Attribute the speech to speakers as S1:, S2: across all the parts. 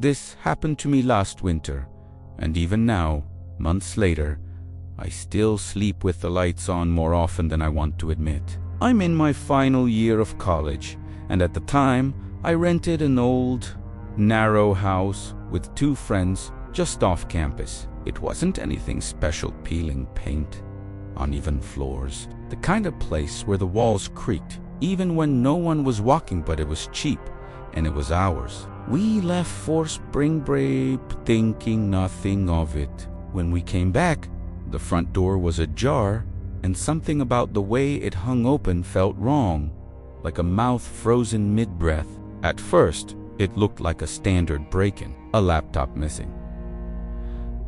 S1: This happened to me last winter, and even now, months later, I still sleep with the lights on more often than I want to admit. I'm in my final year of college, and at the time, I rented an old, narrow house with 2 friends just off campus. It wasn't anything special, peeling paint, uneven floors, the kind of place where the walls creaked, even when no one was walking, but it was cheap, and it was ours. We left for spring break thinking nothing of it. When we came back, the front door was ajar, and something about the way it hung open felt wrong, like a mouth frozen mid-breath. At first, it looked like a standard break-in, a laptop missing,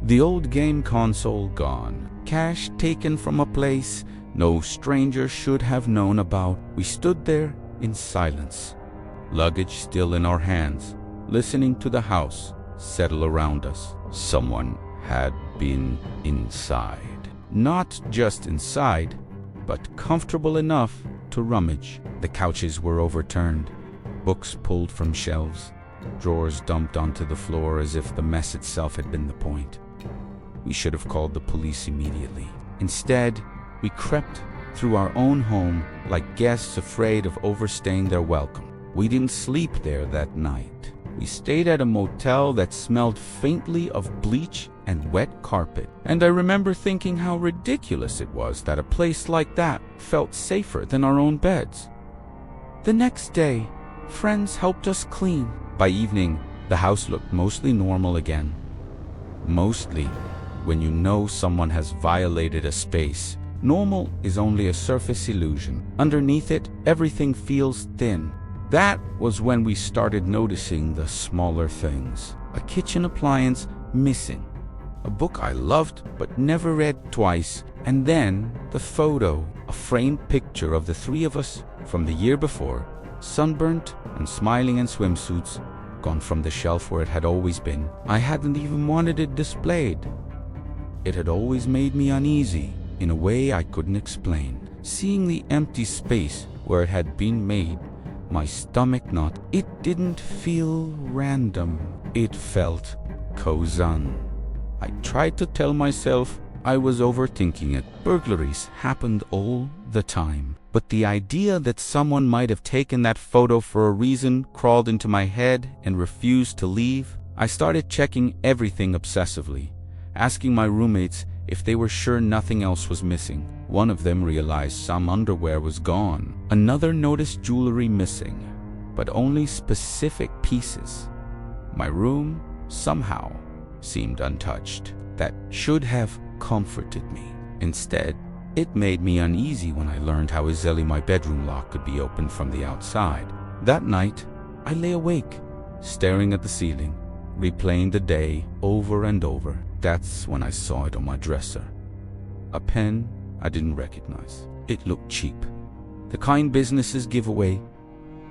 S1: the old game console gone, cash taken from a place no stranger should have known about. We stood there in silence, luggage still in our hands, listening to the house settle around us. Someone had been inside. Not just inside, but comfortable enough to rummage. The couches were overturned, books pulled from shelves, drawers dumped onto the floor as if the mess itself had been the point. We should have called the police immediately. Instead, we crept through our own home like guests afraid of overstaying their welcome. We didn't sleep there that night. We stayed at a motel that smelled faintly of bleach and wet carpet. And I remember thinking how ridiculous it was that a place like that felt safer than our own beds. The next day, friends helped us clean. By evening, the house looked mostly normal again. Mostly, when you know someone has violated a space, normal is only a surface illusion. Underneath it, everything feels thin. That was when we started noticing the smaller things. A kitchen appliance missing, a book I loved but never read twice, and then the photo, a framed picture of the 3 of us from the year before, sunburnt and smiling in swimsuits, gone from the shelf where it had always been. I hadn't even wanted it displayed. It had always made me uneasy in a way I couldn't explain. Seeing the empty space where it had been made, my stomach knot. It didn't feel random. It felt cozy. I tried to tell myself I was overthinking it. Burglaries happened all the time. But the idea that someone might have taken that photo for a reason crawled into my head and refused to leave. I started checking everything obsessively, asking my roommates if they were sure nothing else was missing. One of them realized some underwear was gone. Another noticed jewelry missing, but only specific pieces. My room, somehow, seemed untouched. That should have comforted me. Instead, it made me uneasy when I learned how easily my bedroom lock could be opened from the outside. That night, I lay awake, staring at the ceiling, replaying the day over and over. That's when I saw it on my dresser. A pen I didn't recognize. It looked cheap, the kind businesses give away.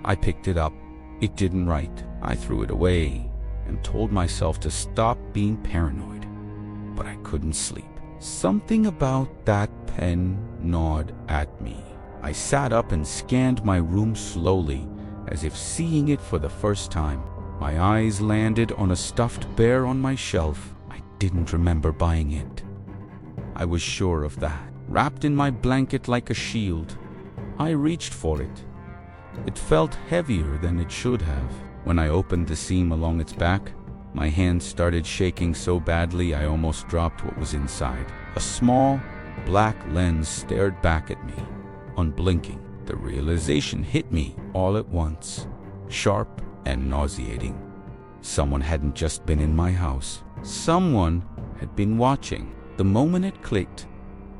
S1: I picked it up. It didn't write. I threw it away and told myself to stop being paranoid. But I couldn't sleep. Something about that pen gnawed at me. I sat up and scanned my room slowly, as if seeing it for the first time. My eyes landed on a stuffed bear on my shelf. I didn't remember buying it. I was sure of that. Wrapped in my blanket like a shield, I reached for it. It felt heavier than it should have. When I opened the seam along its back, my hands started shaking so badly I almost dropped what was inside. A small, black lens stared back at me, unblinking. The realization hit me all at once, sharp and nauseating. Someone hadn't just been in my house. Someone had been watching. The moment it clicked,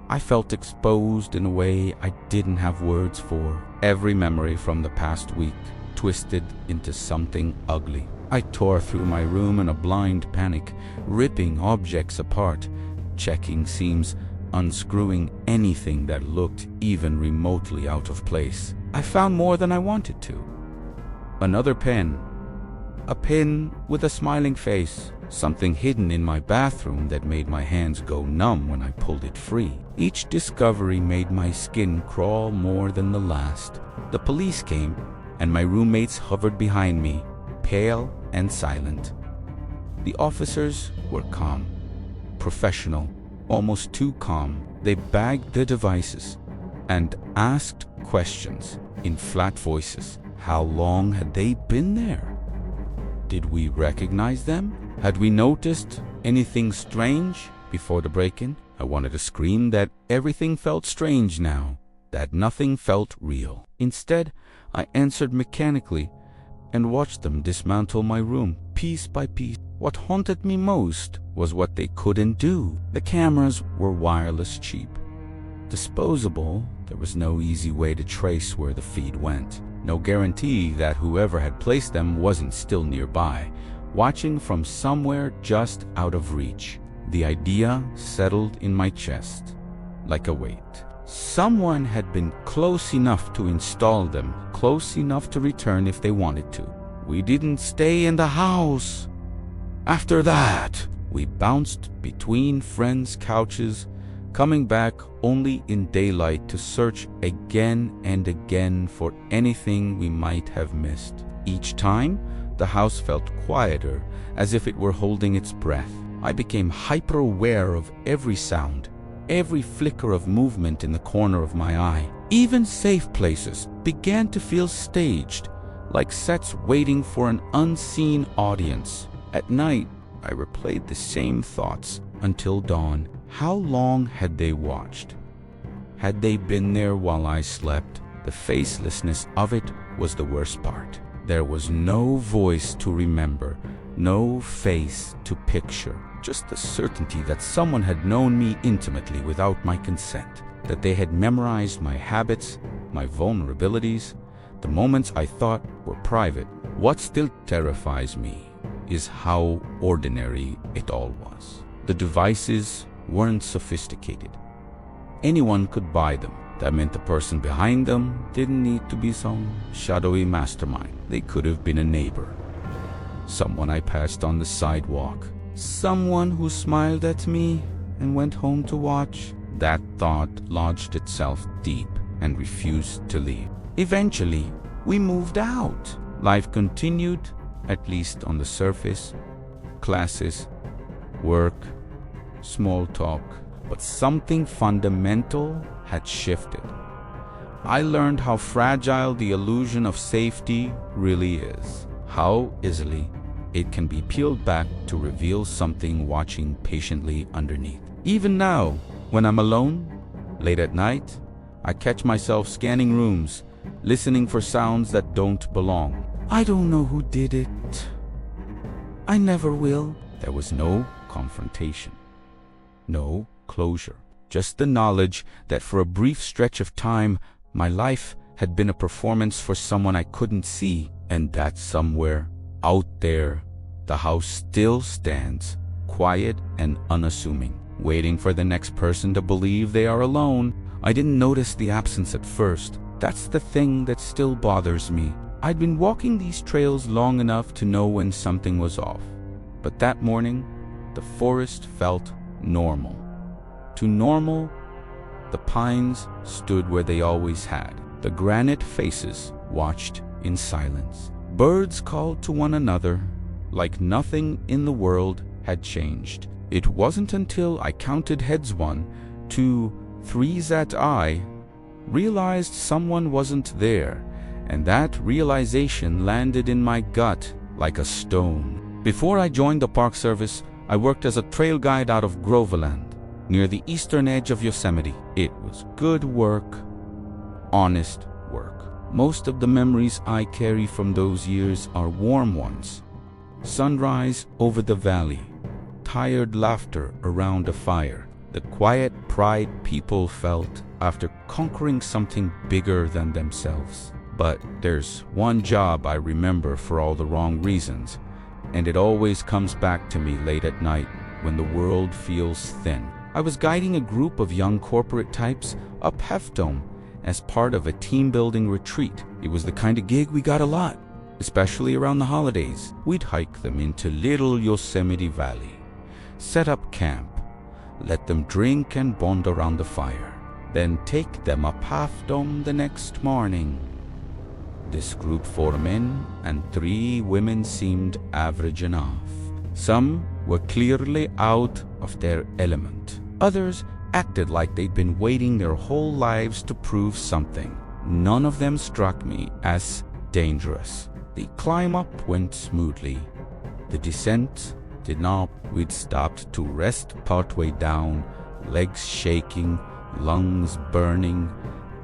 S1: I felt exposed in a way I didn't have words for. Every memory from the past week twisted into something ugly. I tore through my room in a blind panic, ripping objects apart, checking seams, unscrewing anything that looked even remotely out of place. I found more than I wanted to. Another pen. A pen with a smiling face. Something hidden in my bathroom that made my hands go numb when I pulled it free. Each discovery made my skin crawl more than the last. The police came, and my roommates hovered behind me, pale and silent. The officers were calm, professional, almost too calm. They bagged their devices and asked questions in flat voices. How long had they been there? Did we recognize them? Had we noticed anything strange before the break-in? I wanted to scream that everything felt strange now, that nothing felt real. Instead, I answered mechanically and watched them dismantle my room piece by piece. What haunted me most was what they couldn't do. The cameras were wireless, cheap, disposable. There was no easy way to trace where the feed went. No guarantee that whoever had placed them wasn't still nearby, watching from somewhere just out of reach. The idea settled in my chest like a weight. Someone had been close enough to install them, close enough to return if they wanted to. We didn't stay in the house. After that, we bounced between friends' couches, coming back only in daylight to search again and again for anything we might have missed. Each time, the house felt quieter, as if it were holding its breath. I became hyper-aware of every sound, every flicker of movement in the corner of my eye. Even safe places began to feel staged, like sets waiting for an unseen audience. At night, I replayed the same thoughts until dawn. How long had they watched? Had they been there while I slept? The facelessness of it was the worst part. There was no voice to remember, no face to picture, just the certainty that someone had known me intimately without my consent, that they had memorized my habits, my vulnerabilities, the moments I thought were private. What still terrifies me is how ordinary it all was. The devices weren't sophisticated. Anyone could buy them. That meant the person behind them didn't need to be some shadowy mastermind. They could have been a neighbor, someone I passed on the sidewalk, someone who smiled at me and went home to watch. That thought lodged itself deep and refused to leave. Eventually, we moved out. Life continued, at least on the surface. Classes, work, small talk, but something fundamental had shifted. I learned how fragile the illusion of safety really is, how easily it can be peeled back to reveal something watching patiently underneath. Even now, when I'm alone, late at night, I catch myself scanning rooms, listening for sounds that don't belong. I don't know who did it. I never will. There was no confrontation, no closure, just the knowledge that for a brief stretch of time, my life had been a performance for someone I couldn't see, and that somewhere out there, the house still stands, quiet and unassuming, waiting for the next person to believe they are alone. I didn't notice the absence at first. That's the thing that still bothers me. I'd been walking these trails long enough to know when something was off. But that morning, the forest felt normal. Too normal, the pines stood where they always had. The granite faces watched in silence. Birds called to one another like nothing in the world had changed. It wasn't until I counted heads 1, 2, 3 that I realized someone wasn't there, and that realization landed in my gut like a stone. Before I joined the Park Service, I worked as a trail guide out of Groveland, near the eastern edge of Yosemite. It was good work, honest work. Most of the memories I carry from those years are warm ones. Sunrise over the valley, tired laughter around a fire, the quiet pride people felt after conquering something bigger than themselves. But there's one job I remember for all the wrong reasons, and it always comes back to me late at night when the world feels thin. I was guiding a group of young corporate types up Half Dome as part of a team-building retreat. It was the kind of gig we got a lot, especially around the holidays. We'd hike them into Little Yosemite Valley, set up camp, let them drink and bond around the fire, then take them up Half Dome the next morning. This group 4 men and 3 women seemed average enough. Some were clearly out of their element. Others acted like they'd been waiting their whole lives to prove something. None of them struck me as dangerous. The climb up went smoothly. The descent did not. We'd stopped to rest partway down, legs shaking, lungs burning,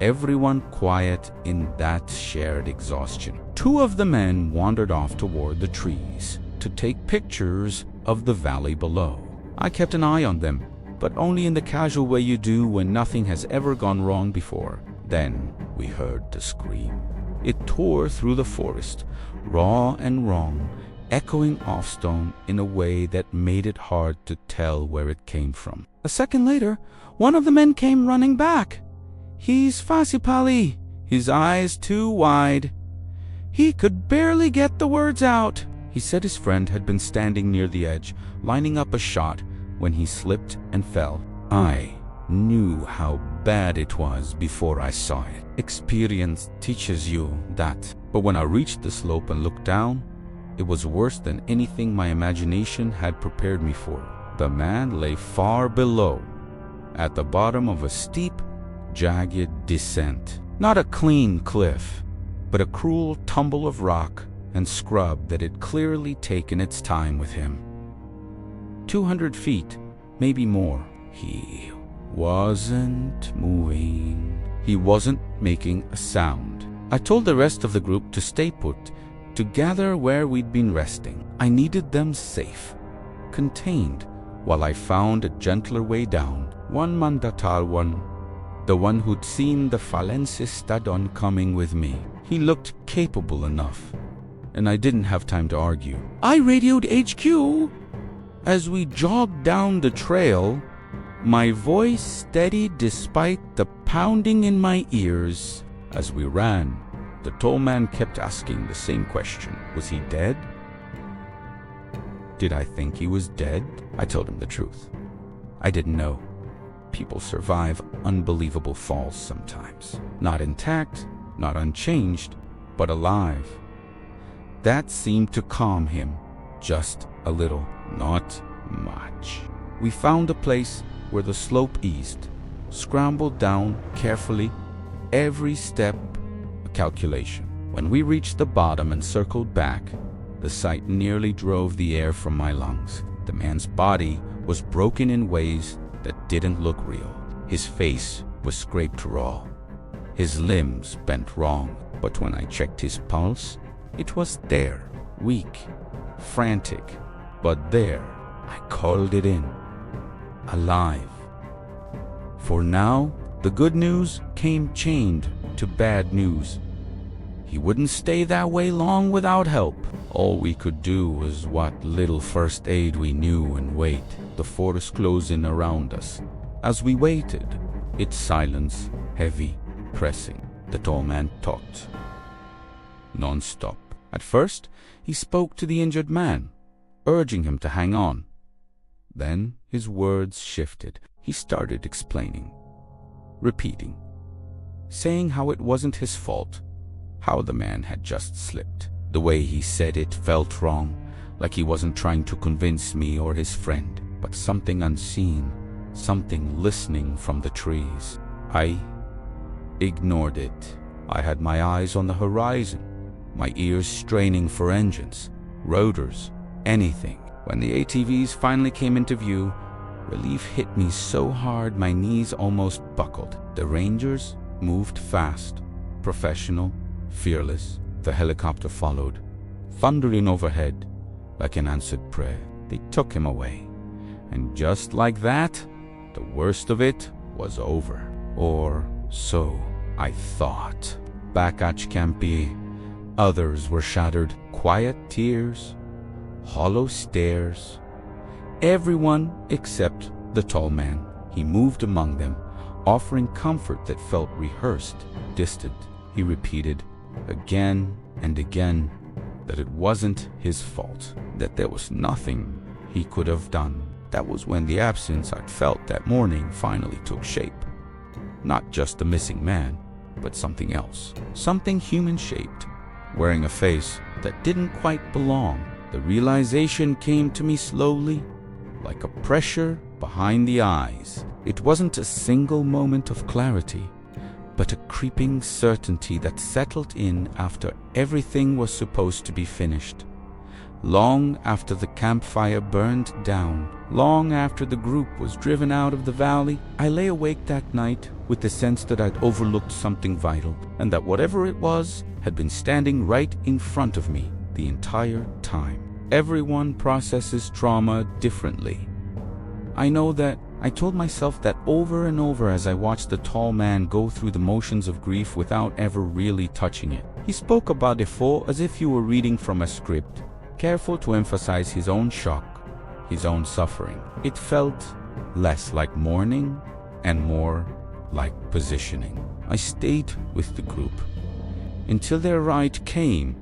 S1: everyone quiet in that shared exhaustion. Two of the men wandered off toward the trees to take pictures of the valley below. I kept an eye on them, but only in the casual way you do when nothing has ever gone wrong before. Then we heard the scream. It tore through the forest, raw and wrong, echoing off stone in a way that made it hard to tell where it came from. A second later, one of the men came running back. "He's Fasipali," his eyes too wide. He could barely get the words out. He said his friend had been standing near the edge, lining up a shot, when he slipped and fell. I knew how bad it was before I saw it. Experience teaches you that. But when I reached the slope and looked down, it was worse than anything my imagination had prepared me for. The man lay far below, at the bottom of a steep, jagged descent. Not a clean cliff, but a cruel tumble of rock and scrub that had clearly taken its time with him. 200 feet, maybe more. He wasn't moving. He wasn't making a sound. I told the rest of the group to stay put, to gather where we'd been resting. I needed them safe, contained, while I found a gentler way down. One Mandatalwan, the one who'd seen the Falensis stud-on coming with me. He looked capable enough, and I didn't have time to argue. I radioed HQ. As we jogged down the trail, my voice steadied despite the pounding in my ears. As we ran, the tall man kept asking the same question. Was he dead? Did I think he was dead? I told him the truth. I didn't know. People survive unbelievable falls sometimes. Not intact, not unchanged, but alive. That seemed to calm him, just a little, not much. We found a place where the slope eased, scrambled down carefully, every step a calculation. When we reached the bottom and circled back, the sight nearly drove the air from my lungs. The man's body was broken in ways that didn't look real. His face was scraped raw, his limbs bent wrong, but when I checked his pulse, it was there, weak, frantic, but there. I called it in, alive. For now, the good news came chained to bad news. He wouldn't stay that way long without help. All we could do was what little first aid we knew and wait. The forest closed in around us. As we waited, its silence heavy, pressing. The tall man talked, non-stop. At first, he spoke to the injured man, urging him to hang on. Then his words shifted. He started explaining, repeating, saying how it wasn't his fault, how the man had just slipped. The way he said it felt wrong, like he wasn't trying to convince me or his friend, but something unseen, something listening from the trees. I ignored it. I had my eyes on the horizon, my ears straining for engines, rotors, anything. When the ATVs finally came into view, relief hit me so hard my knees almost buckled. The Rangers moved fast, professional, fearless. The helicopter followed, thundering overhead like an answered prayer. They took him away, and just like that, the worst of it was over. Or so I thought. Back at Campi, others were shattered. Quiet tears, hollow stares. Everyone except the tall man. He moved among them, offering comfort that felt rehearsed, distant. He repeated again and again that it wasn't his fault, that there was nothing he could have done. That was when the absence I'd felt that morning finally took shape. Not just a missing man, but something else. Something human-shaped, wearing a face that didn't quite belong. The realization came to me slowly, like a pressure behind the eyes. It wasn't a single moment of clarity, but a creeping certainty that settled in after everything was supposed to be finished. Long after the campfire burned down, long after the group was driven out of the valley, I lay awake that night with the sense that I'd overlooked something vital, and that whatever it was had been standing right in front of me the entire time. Everyone processes trauma differently. I know that. I told myself that over and over as I watched the tall man go through the motions of grief without ever really touching it. He spoke about Efo as if you were reading from a script, careful to emphasize his own shock, his own suffering. It felt less like mourning and more like positioning. I stayed with the group until their ride came,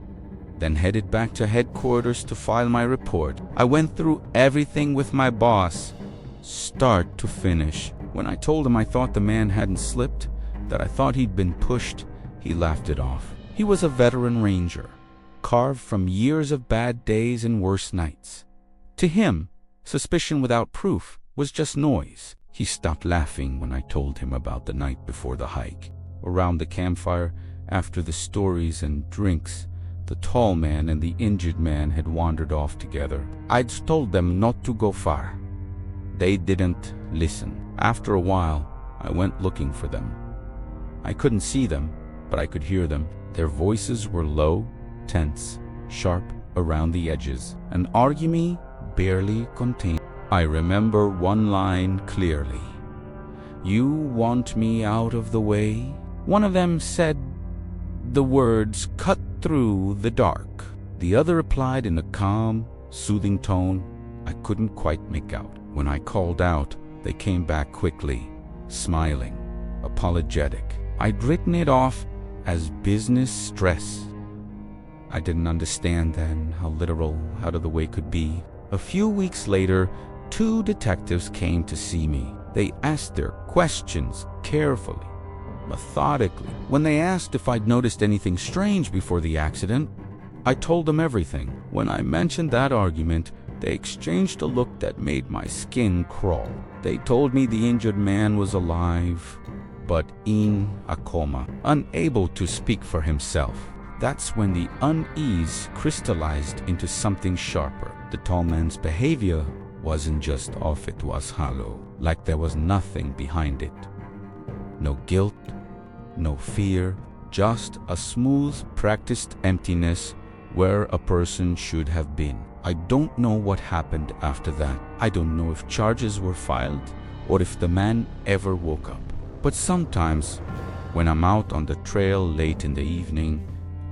S1: then headed back to headquarters to file my report. I went through everything with my boss, start to finish. When I told him I thought the man hadn't slipped, that I thought he'd been pushed, he laughed it off. He was a veteran ranger, carved from years of bad days and worse nights. To him, suspicion without proof was just noise. He stopped laughing when I told him about the night before the hike. Around the campfire, after the stories and drinks, the tall man and the injured man had wandered off together. I'd told them not to go far. They didn't listen. After a while, I went looking for them. I couldn't see them, but I could hear them. Their voices were low, tense, sharp around the edges. An argument barely contained. I remember one line clearly. "You want me out of the way?" One of them said the words cut through the dark. The other replied in a calm, soothing tone I couldn't quite make out. When I called out, they came back quickly, smiling, apologetic. I'd written it off as business stress. I didn't understand then how literal out of the way could be. A few weeks later, 2 detectives came to see me. They asked their questions carefully, methodically. When they asked if I'd noticed anything strange before the accident, I told them everything. When I mentioned that argument, they exchanged a look that made my skin crawl. They told me the injured man was alive, but in a coma, unable to speak for himself. That's when the unease crystallized into something sharper. The tall man's behavior wasn't just off, it was hollow, like there was nothing behind it. No guilt, no fear, just a smooth, practiced emptiness where a person should have been. I don't know what happened after that. I don't know if charges were filed or if the man ever woke up. But sometimes, when I'm out on the trail late in the evening,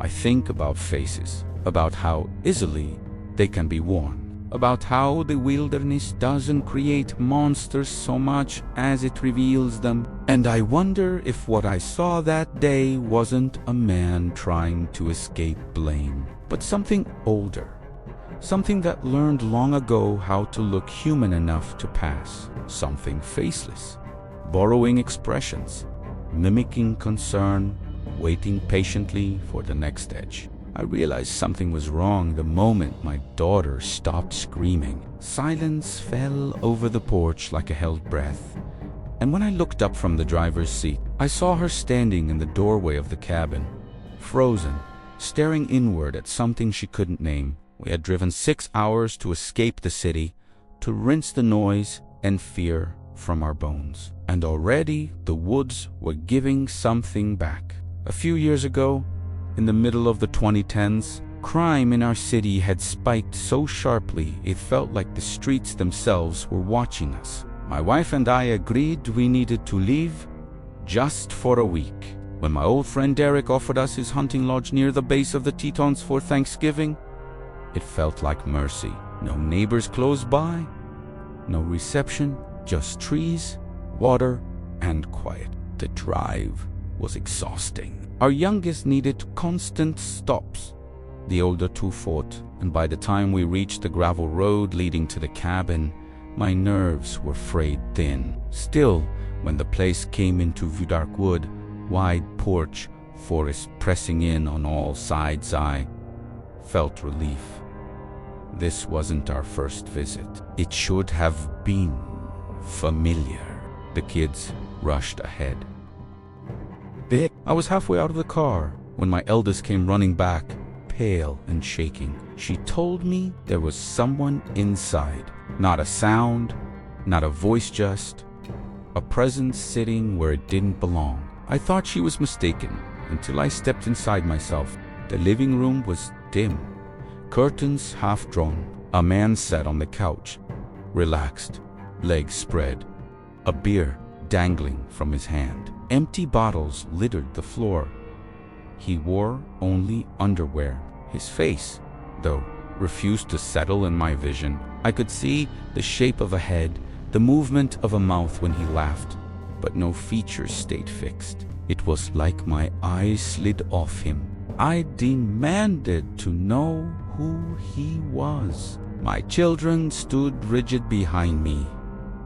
S1: I think about faces, about how easily they can be worn, about how the wilderness doesn't create monsters so much as it reveals them. And I wonder if what I saw that day wasn't a man trying to escape blame, but something older. Something that learned long ago how to look human enough to pass. Something faceless, borrowing expressions, mimicking concern, waiting patiently for the next edge. I realized something was wrong the moment my daughter stopped screaming. Silence fell over the porch like a held breath. And when I looked up from the driver's seat, I saw her standing in the doorway of the cabin, frozen, staring inward at something she couldn't name. We had driven 6 hours to escape the city, to rinse the noise and fear from our bones. And already the woods were giving something back. A few years ago, in the middle of the 2010s, crime in our city had spiked so sharply it felt like the streets themselves were watching us. My wife and I agreed we needed to leave just for a week. When my old friend Derek offered us his hunting lodge near the base of the Tetons for Thanksgiving, it felt like mercy. No neighbors close by, no reception, just trees, water, and quiet. The drive was exhausting. Our youngest needed constant stops. The older 2 fought, and by the time we reached the gravel road leading to the cabin, my nerves were frayed thin. Still, when the place came into dark wood, wide porch, forest pressing in on all sides, I felt relief. This wasn't our first visit. It should have been familiar. The kids rushed ahead. I was halfway out of the car when my eldest came running back, pale and shaking. She told me there was someone inside. Not a sound, not a voice, just a presence sitting where it didn't belong. I thought she was mistaken until I stepped inside myself. The living room was dim, curtains half drawn. A man sat on the couch, relaxed, legs spread, a beer dangling from his hand. Empty bottles littered the floor. He wore only underwear. His face, though, refused to settle in my vision. I could see the shape of a head, the movement of a mouth when he laughed, but no features stayed fixed. It was like my eyes slid off him. I demanded to know who he was. My children stood rigid behind me.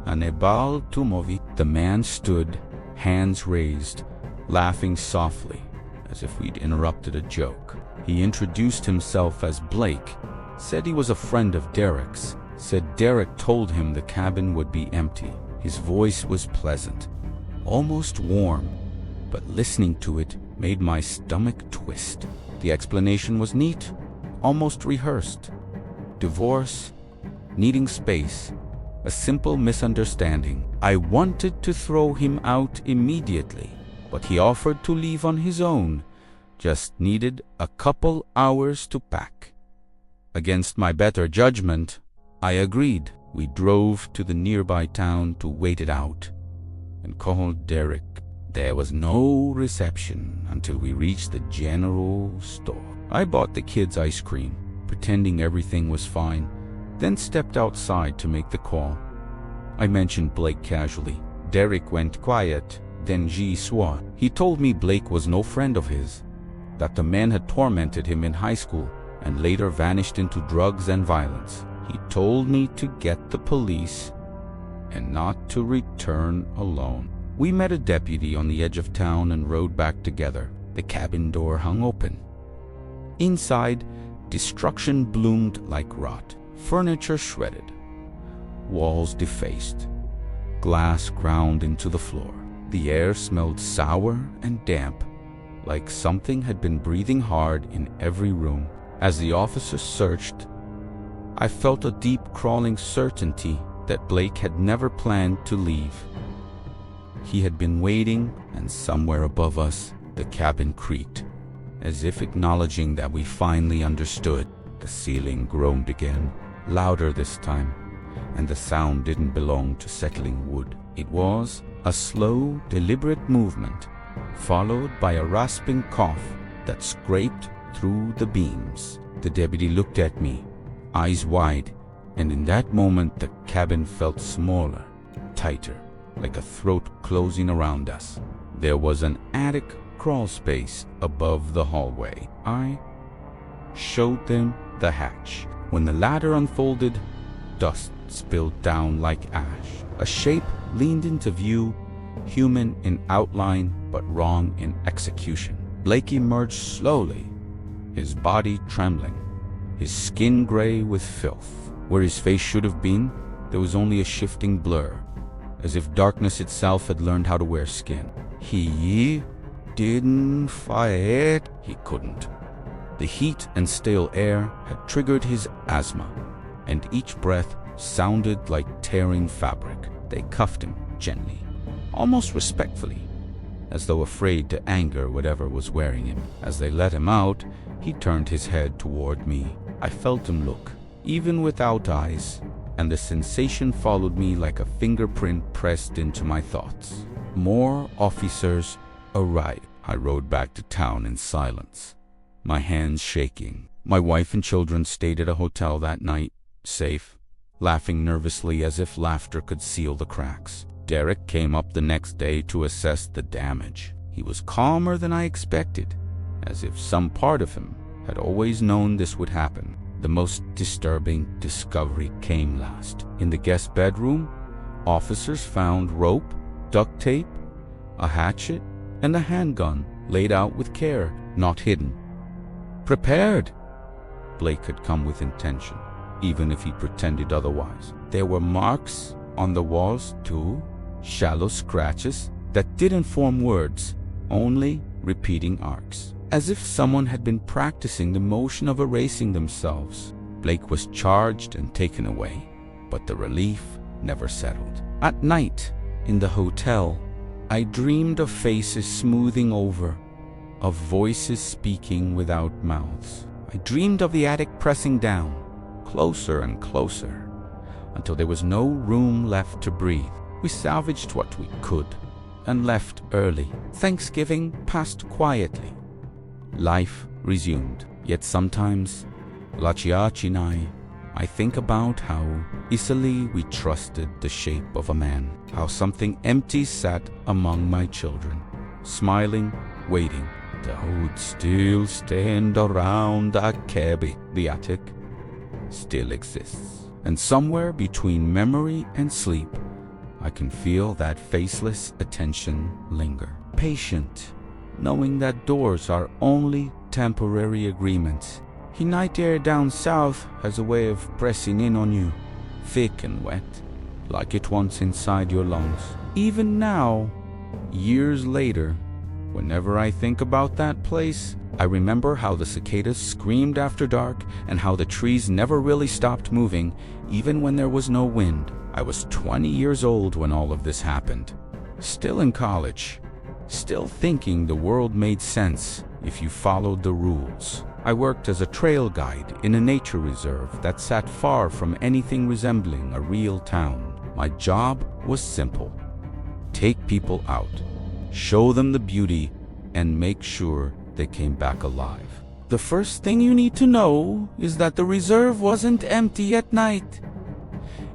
S1: Anebal Tumovi. The man stood, hands raised, laughing softly, as if we'd interrupted a joke. He introduced himself as Blake, said he was a friend of Derek's, said Derek told him the cabin would be empty. His voice was pleasant, almost warm, but listening to it made my stomach twist. The explanation was neat, almost rehearsed. Divorce, needing space, a simple misunderstanding. I wanted to throw him out immediately, but he offered to leave on his own, just needed a couple hours to pack. Against my better judgment, I agreed. We drove to the nearby town to wait it out and called Derek. There was no reception until we reached the general store. I bought the kids ice cream, pretending everything was fine, then stepped outside to make the call. I mentioned Blake casually. Derek went quiet, then G swore. He told me Blake was no friend of his, that the man had tormented him in high school and later vanished into drugs and violence. He told me to get the police and not to return alone. We met a deputy on the edge of town and rode back together. The cabin door hung open. Inside, destruction bloomed like rot. Furniture shredded, walls defaced, glass ground into the floor. The air smelled sour and damp, like something had been breathing hard in every room. As the officers searched, I felt a deep crawling certainty that Blake had never planned to leave. He had been waiting, and somewhere above us, the cabin creaked, as if acknowledging that we finally understood. The ceiling groaned again, louder this time, and the sound didn't belong to settling wood. It was a slow, deliberate movement, followed by a rasping cough that scraped through the beams. The deputy looked at me, eyes wide, and in that moment the cabin felt smaller, tighter, like a throat closing around us. There was an attic crawl space above the hallway. I showed them the hatch. When the ladder unfolded, dust spilled down like ash. A shape leaned into view, human in outline but wrong in execution. Blake emerged slowly, his body trembling, his skin gray with filth. Where his face should have been, there was only a shifting blur, as if darkness itself had learned how to wear skin. He didn't fight. He couldn't. The heat and stale air had triggered his asthma, and each breath sounded like tearing fabric. They cuffed him gently, almost respectfully, as though afraid to anger whatever was wearing him. As they let him out, he turned his head toward me. I felt him look, even without eyes, and the sensation followed me like a fingerprint pressed into my thoughts. More officers arrived. I rode back to town in silence, my hands shaking. My wife and children stayed at a hotel that night, safe, laughing nervously as if laughter could seal the cracks. Derek came up the next day to assess the damage. He was calmer than I expected, as if some part of him had always known this would happen. The most disturbing discovery came last. In the guest bedroom, officers found rope, duct tape, a hatchet, and a handgun laid out with care, not hidden. Prepared. Blake had come with intention. even if he pretended otherwise. There were marks on the walls too, shallow scratches that didn't form words, only repeating arcs, as if someone had been practicing the motion of erasing themselves. Blake was charged and taken away, but the relief never settled. At night, in the hotel, I dreamed of faces smoothing over, of voices speaking without mouths. I dreamed of the attic pressing down, closer and closer, until there was no room left to breathe. We salvaged what we could and left early. Thanksgiving passed quietly. Life resumed. Yet sometimes, Lachiachinai, I think about how easily we trusted the shape of a man, how something empty sat among my children, smiling, waiting. The hood still stand around the cabin. The attic still exists. And somewhere between memory and sleep, I can feel that faceless attention linger. Patient, knowing that doors are only temporary agreements. The night air down south has a way of pressing in on you, thick and wet, like it wants inside your lungs. Even now, years later, whenever I think about that place, I remember how the cicadas screamed after dark and how the trees never really stopped moving, even when there was no wind. I was 20 years old when all of this happened. Still in college, still thinking the world made sense if you followed the rules. I worked as a trail guide in a nature reserve that sat far from anything resembling a real town. My job was simple: take people out, show them the beauty, and make sure they came back alive. The first thing you need to know is that the reserve wasn't empty at night.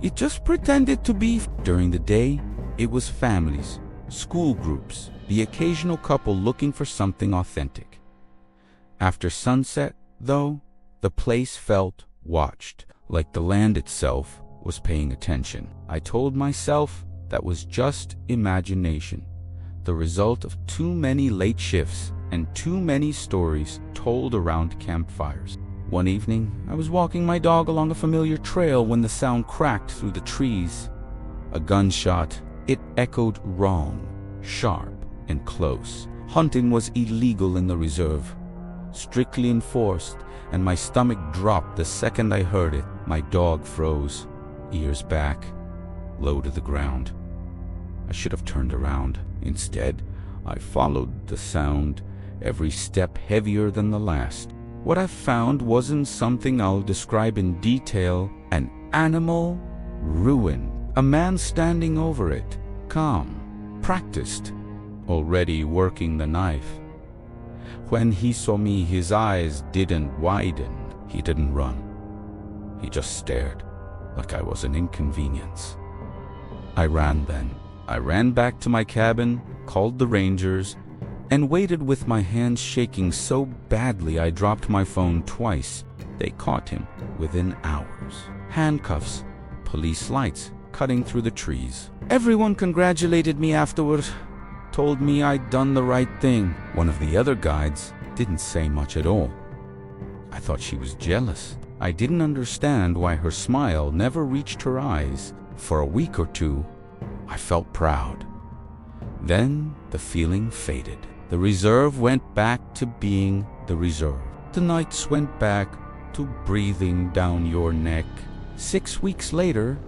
S1: It just pretended to be. During the day, it was families, school groups, the occasional couple looking for something authentic. After sunset, though, the place felt watched, like the land itself was paying attention. I told myself that was just imagination, the result of too many late shifts and too many stories told around campfires. One evening, I was walking my dog along a familiar trail when the sound cracked through the trees. A gunshot. It echoed wrong, sharp, and close. Hunting was illegal in the reserve, strictly enforced, and my stomach dropped the second I heard it. My dog froze, ears back, low to the ground. I should have turned around. Instead, I followed the sound, every step heavier than the last. What I found wasn't something I'll describe in detail: an animal ruin. A man standing over it, calm, practiced, already working the knife. When he saw me, his eyes didn't widen. He didn't run. He just stared, like I was an inconvenience. I ran then. I ran back to my cabin, called the rangers, and waited with my hands shaking so badly I dropped my phone twice. They caught him within hours. Handcuffs, police lights cutting through the trees. Everyone congratulated me afterward, told me I'd done the right thing. One of the other guides didn't say much at all. I thought she was jealous. I didn't understand why her smile never reached her eyes. For a week or two, I felt proud. Then the feeling faded. The reserve went back to being the reserve. The nights went back to breathing down your neck. 6 weeks later,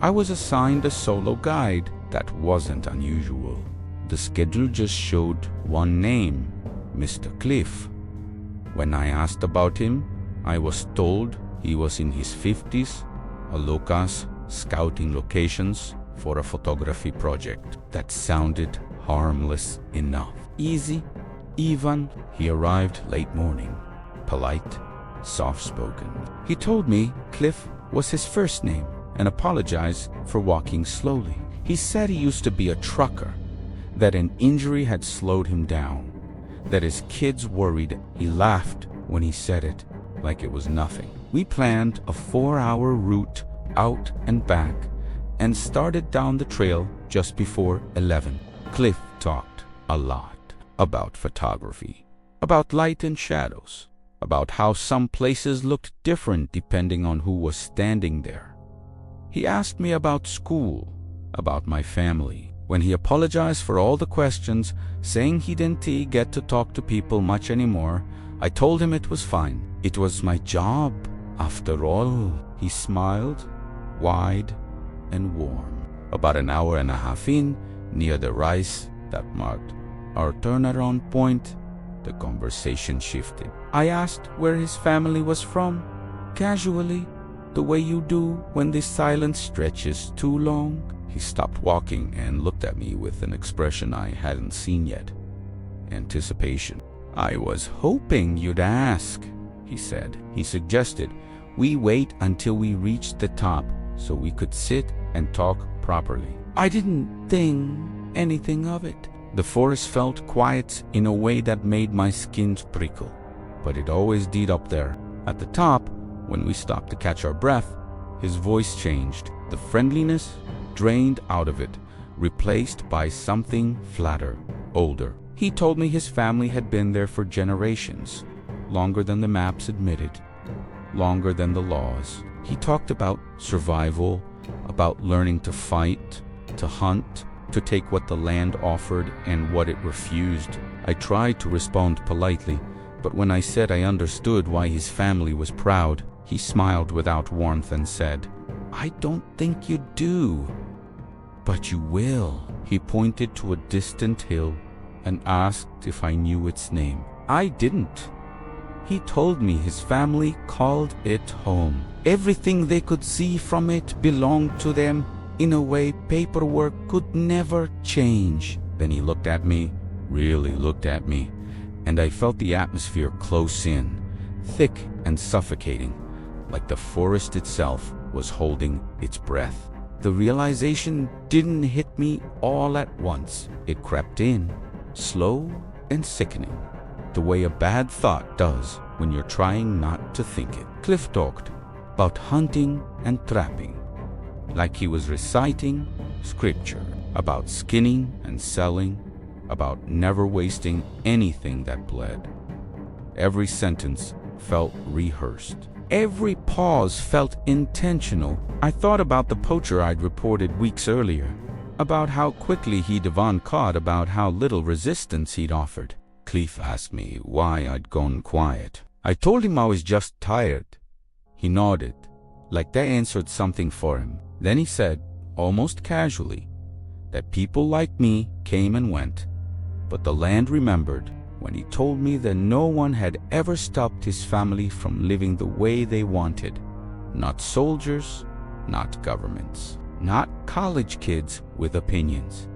S1: I was assigned a solo guide. That wasn't unusual. The schedule just showed one name, Mr. Cliff. When I asked about him, I was told he was in his 50s, a locus scouting locations for a photography project. That sounded harmless enough. Easy, even. He arrived late morning, polite, soft-spoken. He told me Cliff was his first name and apologized for walking slowly. He said he used to be a trucker, that an injury had slowed him down, that his kids worried. He laughed when he said it, like it was nothing. We planned a 4-hour route out and back and started down the trail just before 11. Cliff talked a lot about photography, about light and shadows, about how some places looked different depending on who was standing there. He asked me about school, about my family. When he apologized for all the questions, saying he didn't get to talk to people much anymore, I told him it was fine. It was my job, after all. He smiled, wide and warm. About an hour and a half in, near the rise that marked our turnaround point, the conversation shifted. I asked where his family was from, casually, the way you do when the silence stretches too long. He stopped walking and looked at me with an expression I hadn't seen yet. Anticipation. "I was hoping you'd ask," he said. He suggested we wait until we reached the top so we could sit and talk properly. I didn't think anything of it. The forest felt quiet in a way that made my skin prickle, but it always did up there. At the top, when we stopped to catch our breath, his voice changed. The friendliness drained out of it, replaced by something flatter, older. He told me his family had been there for generations, longer than the maps admitted, longer than the laws. He talked about survival, about learning to fight, to hunt, to take what the land offered and what it refused. I tried to respond politely, but when I said I understood why his family was proud, he smiled without warmth and said, "I don't think you do, but you will." He pointed to a distant hill and asked if I knew its name. I didn't. He told me his family called it home. Everything they could see from it belonged to them in a way paperwork could never change. Then he looked at me, really looked at me, and I felt the atmosphere close in, thick and suffocating, like the forest itself was holding its breath. The realization didn't hit me all at once. It crept in, slow and sickening, the way a bad thought does when you're trying not to think it. Cliff talked about hunting and trapping, like he was reciting scripture, about skinning and selling, about never wasting anything that bled. Every sentence felt rehearsed. Every pause felt intentional. I thought about the poacher I'd reported weeks earlier, about how quickly he'd caught, about how little resistance he'd offered. Cliff asked me why I'd gone quiet. I told him I was just tired. He nodded, like that answered something for him. Then he said, almost casually, that people like me came and went, but the land remembered when he told me that no one had ever stopped his family from living the way they wanted. Not soldiers, not governments, not college kids with opinions.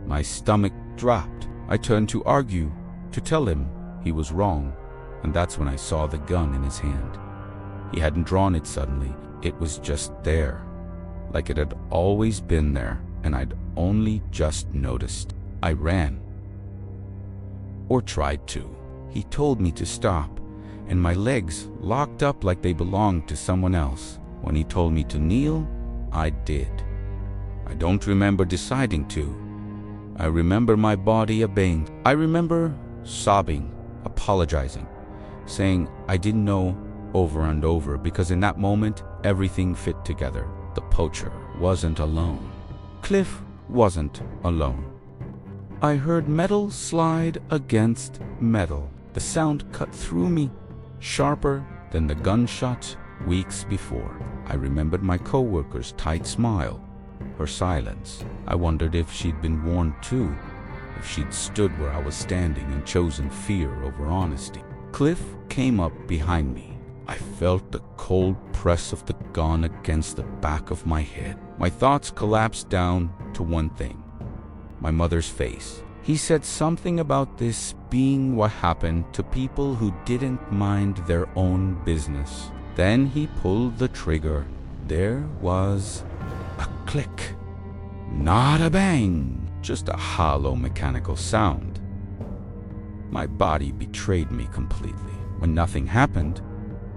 S1: My stomach dropped. I turned to argue, to tell him he was wrong, and that's when I saw the gun in his hand. He hadn't drawn it suddenly. It was just there, like it had always been there, and I'd only just noticed. I ran. Or tried to. He told me to stop, and my legs locked up like they belonged to someone else. When he told me to kneel, I did. I don't remember deciding to. I remember my body obeying. I remember sobbing, apologizing, saying I didn't know over and over, because in that moment, everything fit together. The poacher wasn't alone. Cliff wasn't alone. I heard metal slide against metal. The sound cut through me, sharper than the gunshot weeks before. I remembered my coworker's tight smile, her silence. I wondered if she'd been warned too, if she'd stood where I was standing and chosen fear over honesty. Cliff came up behind me. I felt the cold press of the gun against the back of my head. My thoughts collapsed down to one thing: my mother's face. He said something about this being what happened to people who didn't mind their own business. Then he pulled the trigger. There was a click. Not a bang, just a hollow mechanical sound. My body betrayed me completely. When nothing happened,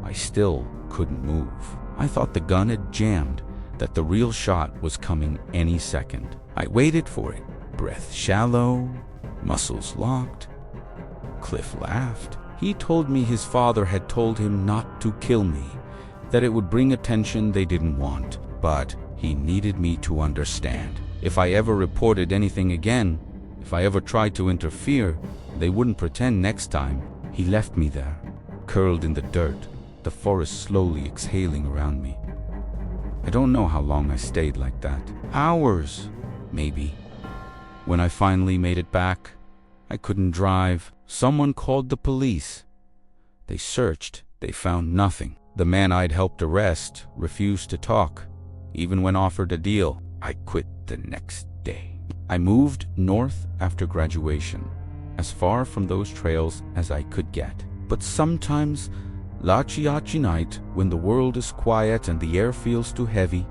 S1: I still couldn't move. I thought the gun had jammed, that the real shot was coming any second. I waited for it. Breath shallow, muscles locked. Cliff laughed. He told me his father had told him not to kill me, that it would bring attention they didn't want, but he needed me to understand. If I ever reported anything again, if I ever tried to interfere, they wouldn't pretend next time. He left me there, curled in the dirt, the forest slowly exhaling around me. I don't know how long I stayed like that. Hours, maybe. When I finally made it back, I couldn't drive. Someone called the police. They searched. They found nothing. The man I'd helped arrest refused to talk, even when offered a deal. I quit the next day. I moved north after graduation, as far from those trails as I could get. But sometimes, Lachiachi night, when the world is quiet and the air feels too heavy,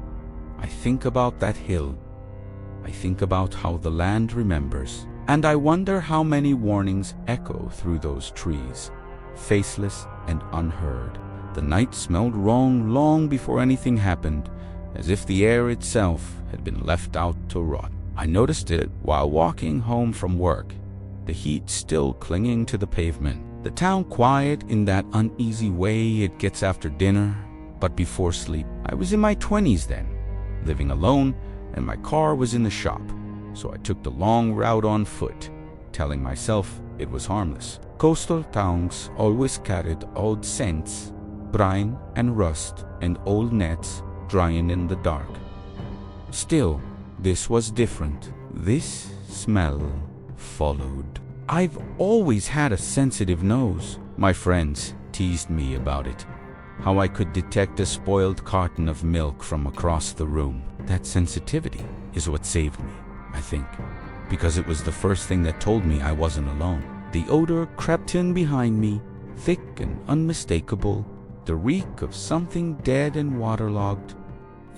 S1: I think about that hill. I think about how the land remembers, and I wonder how many warnings echo through those trees, faceless and unheard. The night smelled wrong long before anything happened, as if the air itself had been left out to rot. I noticed it while walking home from work, the heat still clinging to the pavement. The town quiet in that uneasy way it gets after dinner, but before sleep. I was in my 20s then, living alone, and my car was in the shop, so I took the long route on foot, telling myself it was harmless. Coastal towns always carried old scents, brine and rust and old nets drying in the dark. Still, this was different. This smell followed. I've always had a sensitive nose. My friends teased me about it, how I could detect a spoiled carton of milk from across the room. That sensitivity is what saved me, I think, because it was the first thing that told me I wasn't alone. The odor crept in behind me, thick and unmistakable, the reek of something dead and waterlogged.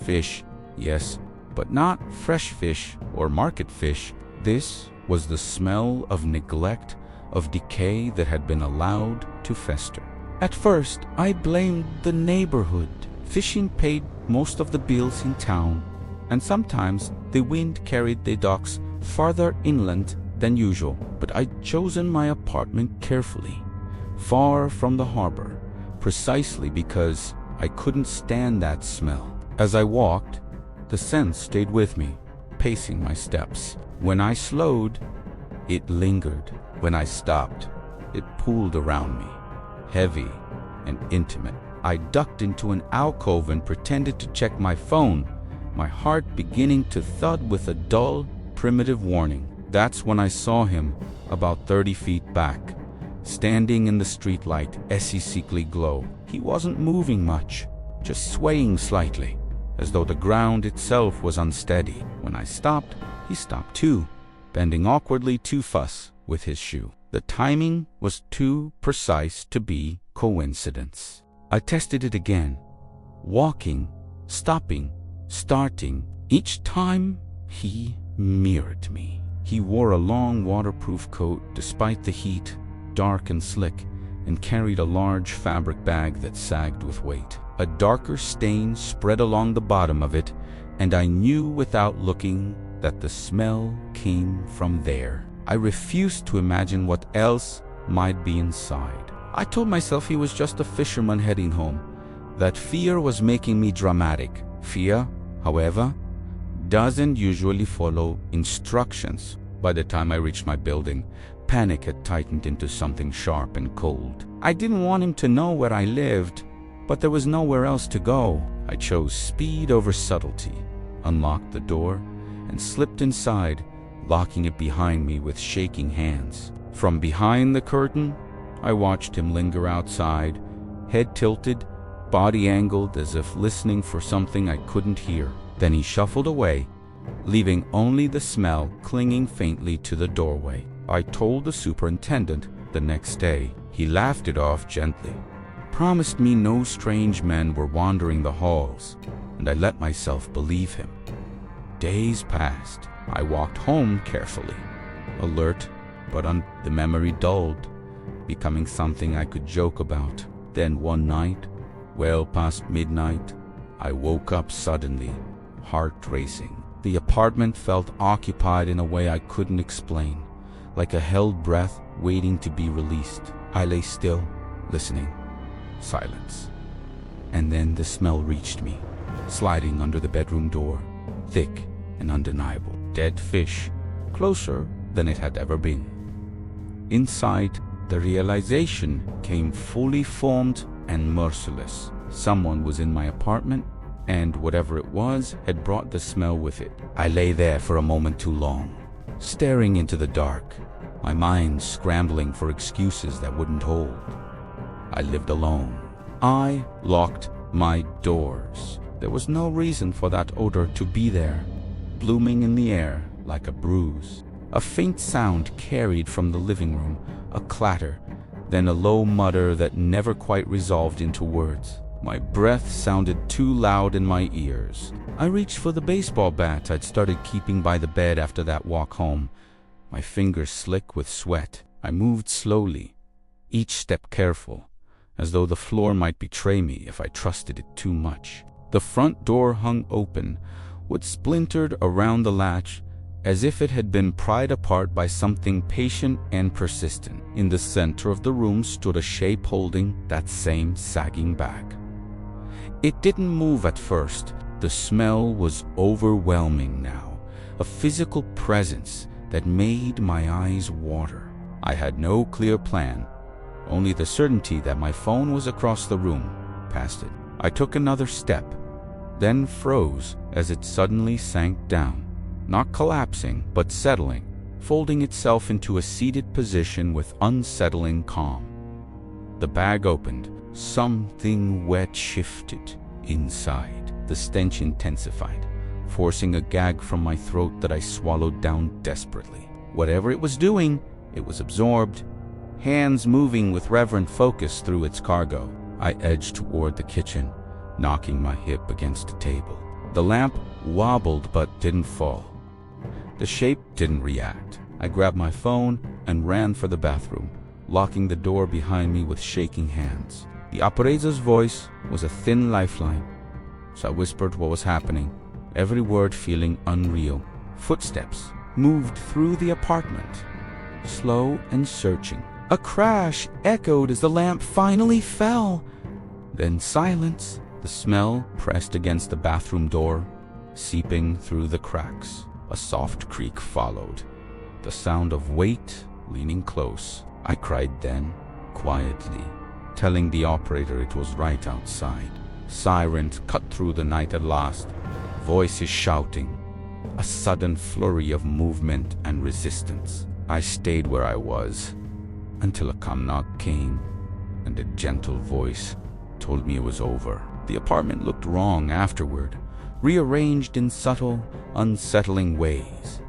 S1: Fish, yes, but not fresh fish or market fish. This was the smell of neglect, of decay that had been allowed to fester. At first, I blamed the neighborhood. Fishing paid most of the bills in town, and sometimes the wind carried the docks farther inland than usual. But I'd chosen my apartment carefully, far from the harbor, precisely because I couldn't stand that smell. As I walked, the scent stayed with me, pacing my steps. When I slowed, it lingered. When I stopped, it pooled around me, heavy and intimate. I ducked into an alcove and pretended to check my phone, my heart beginning to thud with a dull, primitive warning. That's when I saw him, about 30 feet back, standing in the streetlight, esse sickly glow. He wasn't moving much, just swaying slightly, as though the ground itself was unsteady. When I stopped, he stopped too, bending awkwardly to fuss with his shoe. The timing was too precise to be coincidence. I tested it again, walking, stopping, starting. Each time, he mirrored me. He wore a long waterproof coat despite the heat, dark and slick, and carried a large fabric bag that sagged with weight. A darker stain spread along the bottom of it, and I knew without looking that the smell came from there. I refused to imagine what else might be inside. I told myself he was just a fisherman heading home. That fear was making me dramatic. Fear, however, doesn't usually follow instructions. By the time I reached my building, panic had tightened into something sharp and cold. I didn't want him to know where I lived, but there was nowhere else to go. I chose speed over subtlety, unlocked the door, and slipped inside, locking it behind me with shaking hands. From behind the curtain, I watched him linger outside, head tilted, body angled as if listening for something I couldn't hear. Then he shuffled away, leaving only the smell clinging faintly to the doorway. I told the superintendent the next day. He laughed it off gently, promised me no strange men were wandering the halls, and I let myself believe him. Days passed. I walked home carefully, alert, but the memory dulled, becoming something I could joke about. Then one night, well past midnight, I woke up suddenly, heart racing. The apartment felt occupied in a way I couldn't explain, like a held breath waiting to be released. I lay still, listening. Silence. And then the smell reached me, sliding under the bedroom door, thick and undeniable. Dead fish, closer than it had ever been. Inside, the realization came fully formed and merciless. Someone was in my apartment, and whatever it was had brought the smell with it. I lay there for a moment too long, staring into the dark, my mind scrambling for excuses that wouldn't hold. I lived alone. I locked my doors. There was no reason for that odor to be there, blooming in the air like a bruise. A faint sound carried from the living room, a clatter, then a low mutter that never quite resolved into words. My breath sounded too loud in my ears. I reached for the baseball bat I'd started keeping by the bed after that walk home, my fingers slick with sweat. I moved slowly, each step careful, as though the floor might betray me if I trusted it too much. The front door hung open, wood splintered around the latch, as if it had been pried apart by something patient and persistent. In the center of the room stood a shape holding that same sagging bag. It didn't move at first. The smell was overwhelming now, a physical presence that made my eyes water. I had no clear plan, only the certainty that my phone was across the room, past it. I took another step, then froze as it suddenly sank down, not collapsing, but settling, folding itself into a seated position with unsettling calm. The bag opened. Something wet shifted inside. The stench intensified, forcing a gag from my throat that I swallowed down desperately. Whatever it was doing, it was absorbed, hands moving with reverent focus through its cargo. I edged toward the kitchen, knocking my hip against a table. The lamp wobbled but didn't fall. The shape didn't react. I grabbed my phone and ran for the bathroom, locking the door behind me with shaking hands. The operator's voice was a thin lifeline, so I whispered what was happening, every word feeling unreal. Footsteps moved through the apartment, slow and searching. A crash echoed as the lamp finally fell. Then silence. The smell pressed against the bathroom door, seeping through the cracks. A soft creak followed, the sound of weight leaning close. I cried then, quietly, telling the operator it was right outside. Sirens cut through the night at last, voices shouting, a sudden flurry of movement and resistance. I stayed where I was until a calm knock came, and a gentle voice told me it was over. The apartment looked wrong afterward, rearranged in subtle, unsettling ways.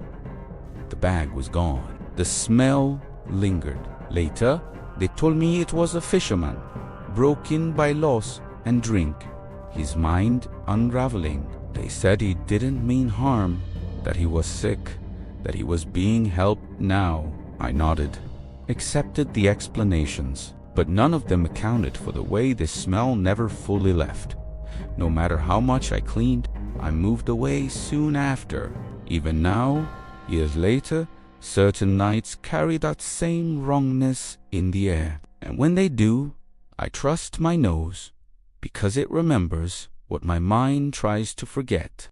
S1: The bag was gone. The smell lingered. Later, they told me it was a fisherman, broke in by loss and drink, his mind unraveling. They said he didn't mean harm, that he was sick, that he was being helped now. I nodded, accepted the explanations, but none of them accounted for the way this smell never fully left. No matter how much I cleaned, I moved away soon after. Even now, years later, certain nights carry that same wrongness in the air. And when they do, I trust my nose, because it remembers what my mind tries to forget.